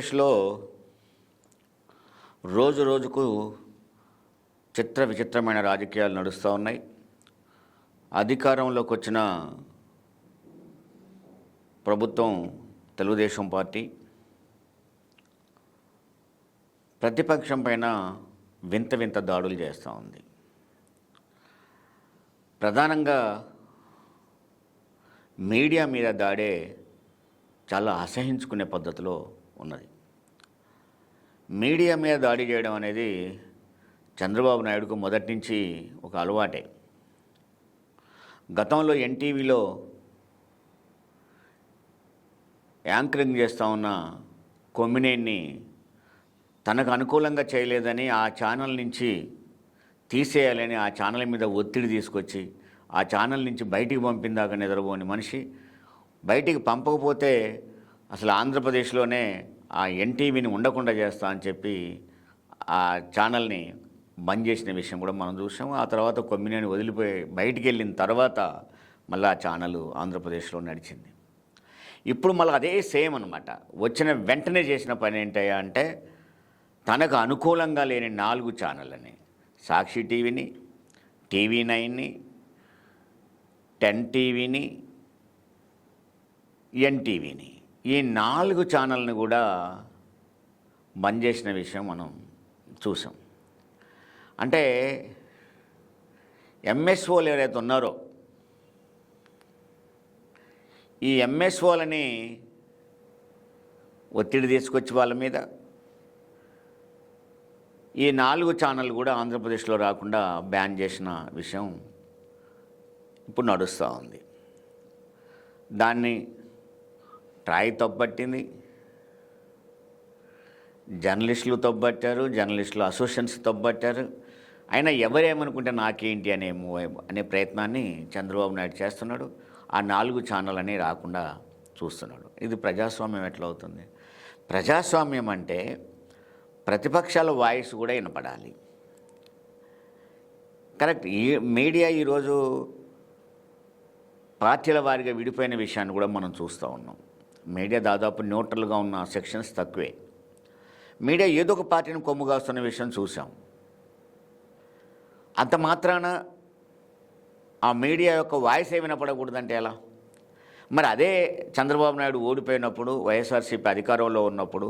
ఆంధ్రప్రదేశ్లో రోజు రోజుకు విచిత్రమైన రాజకీయాలు నడుస్తూ ఉన్నాయి. అధికారంలోకి వచ్చిన ప్రభుత్వం తెలుగుదేశం పార్టీ ప్రతిపక్షం పైన వింత దాడులు చేస్తూ ఉంది. ప్రధానంగా మీడియా మీద దాడే చాలా అసహించుకునే పద్ధతిలో ఉన్నది. మీడియా మీద దాడి చేయడం అనేది చంద్రబాబు నాయుడుకు మొదటి నుంచి ఒక అలవాటే. గతంలో ఎన్టీవీలో యాంకరింగ్ చేస్తూ ఉన్న కొమ్మినేని తనకు అనుకూలంగా చేయలేదని ఆ ఛానల్ నుంచి తీసేయాలని ఆ ఛానల్ మీద ఒత్తిడి తీసుకొచ్చి ఆ ఛానల్ నుంచి బయటికి పంపిందాక నిద్రపోని మనిషి బయటికి పంపకపోతే అసలు ఆంధ్రప్రదేశ్లోనే ఆ ఎన్టీవీని ఉండకుండా చేస్తా అని చెప్పి ఆ ఛానల్ని బంద్ చేసిన విషయం కూడా మనం చూసాము. ఆ తర్వాత కొమ్మినేని వదిలిపోయి బయటికి వెళ్ళిన తర్వాత మళ్ళీ ఆ ఛానల్ ఆంధ్రప్రదేశ్లో నడిచింది. ఇప్పుడు మళ్ళీ అదే సేమ్ అనమాట. వచ్చిన వెంటనే చేసిన పని ఏంటయ్యా అంటే తనకు అనుకూలంగా లేని 4 ఛానళ్ళని, సాక్షి టీవీని, టీవీ9ని, 10 టీవీని, ఎన్టీవీని, ఈ 4 ఛానల్ని కూడా బంద్ చేసిన విషయం మనం చూసాం. అంటే ఎంఎస్ఓలు ఎవరైతే ఉన్నారో ఈ ఎంఎస్ఓలని ఒత్తిడి తీసుకొచ్చి వాళ్ళ మీద ఈ 4 ఛానల్ కూడా ఆంధ్రప్రదేశ్లో రాకుండా బ్యాన్ చేసిన విషయం ఇప్పుడు నడుస్తూ ఉంది. దాన్ని ట్రాయ్ తప్పట్టింది, జర్నలిస్టులు తప్పట్టారు, జర్నలిస్టులు అసోసియేషన్స్ తప్పట్టారు. అయినా ఎవరేమనుకుంటే నాకేంటి అనే ప్రయత్నాన్ని చంద్రబాబు నాయుడు చేస్తున్నాడు. ఆ 4 ఛానల్ అని రాకుండా చూస్తున్నాడు. ఇది ప్రజాస్వామ్యం ఎట్లా అవుతుంది? ప్రజాస్వామ్యం అంటే ప్రతిపక్షాల వాయిస్ కూడా వినపడాలి. కరెక్ట్. ఈ మీడియా ఈరోజు పార్టీల వారిగా విడిపోయిన విషయాన్ని కూడా మనం చూస్తూ ఉన్నాం. మీడియా దాదాపు న్యూట్రల్గా ఉన్న సెక్షన్స్ తక్కువే. మీడియా ఏదో ఒక పార్టీని కొమ్ముగాస్తున్న విషయం చూసాం. అంత మాత్రాన ఆ మీడియా యొక్క వాయిస్ వినపడకూడదంటే ఎలా? మరి అదే చంద్రబాబు నాయుడు ఓడిపోయినప్పుడు, వైఎస్ఆర్సీపీ అధికారంలో ఉన్నప్పుడు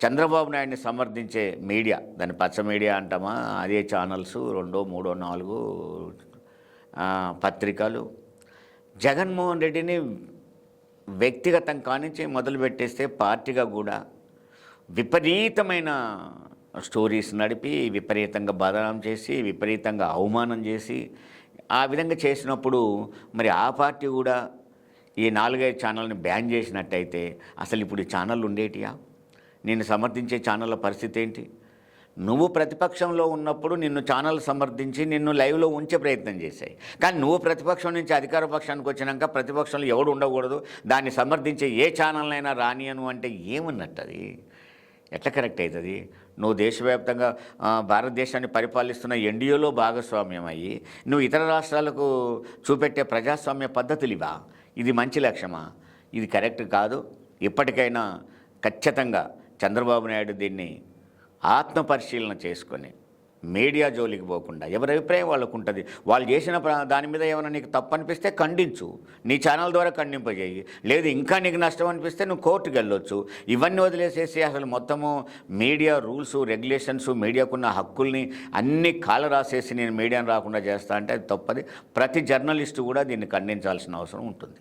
చంద్రబాబు నాయుడిని సమర్థించే మీడియా, దాన్ని పచ్చ మీడియా అంటామా, అదే ఛానల్స్ 2, 3, 4 పత్రికలు జగన్మోహన్ రెడ్డిని వ్యక్తిగతం కానించి మొదలుపెట్టేస్తే పార్టీగా కూడా విపరీతమైన స్టోరీస్ నడిపి విపరీతంగా బదనాం చేసి విపరీతంగా అవమానం చేసి ఆ విధంగా చేసినప్పుడు మరి ఆ పార్టీ కూడా ఈ 4-5 ఛానల్ని బ్యాన్ చేసినట్టయితే అసలు ఇప్పుడు ఈ ఛానళ్ళు ఉండేటియా? నిన్ను సమర్థించే ఛానళ్ళ పరిస్థితి ఏంటి? నువ్వు ప్రతిపక్షంలో ఉన్నప్పుడు నిన్ను ఛానల్ సమర్థించి నిన్ను లైవ్లో ఉంచే ప్రయత్నం చేశాయి. కానీ నువ్వు ప్రతిపక్షం నుంచి అధికార పక్షానికి వచ్చినాక ప్రతిపక్షంలో ఎవడు ఉండకూడదు, దాన్ని సమర్థించే ఏ ఛానల్నైనా రానియను అంటే ఏమన్నట్టు? అది ఎట్లా కరెక్ట్ అవుతుంది? నువ్వు దేశవ్యాప్తంగా భారతదేశాన్ని పరిపాలిస్తున్న ఎన్డీఏలో భాగస్వామ్యం అయ్యి నువ్వు ఇతర రాష్ట్రాలకు చూపెట్టే ప్రజాస్వామ్య పద్ధతులు ఇవా? ఇది మంచి లక్ష్యమా? ఇది కరెక్ట్ కాదు. ఇప్పటికైనా ఖచ్చితంగా చంద్రబాబు నాయుడు దీన్ని ఆత్మపరిశీలన చేసుకొని మీడియా జోలికి పోకుండా ఎవరి అభిప్రాయం వాళ్ళకు ఉంటుంది. వాళ్ళు చేసిన దాని మీద ఏమైనా నీకు తప్పు అనిపిస్తే ఖండించు, నీ ఛానల్ ద్వారా ఖండింపజేయి. లేదు ఇంకా నీకు నష్టం అనిపిస్తే నువ్వు కోర్టుకు వెళ్ళొచ్చు. ఇవన్నీ వదిలేసేసి అసలు మొత్తము మీడియా రూల్స్, రెగ్యులేషన్స్, మీడియాకున్న హక్కుల్ని అన్ని కాల రాసేసి నేను మీడియాను రాకుండా చేస్తా అంటే అది తప్పది. ప్రతి జర్నలిస్టు కూడా దీన్ని ఖండించాల్సిన అవసరం ఉంటుంది.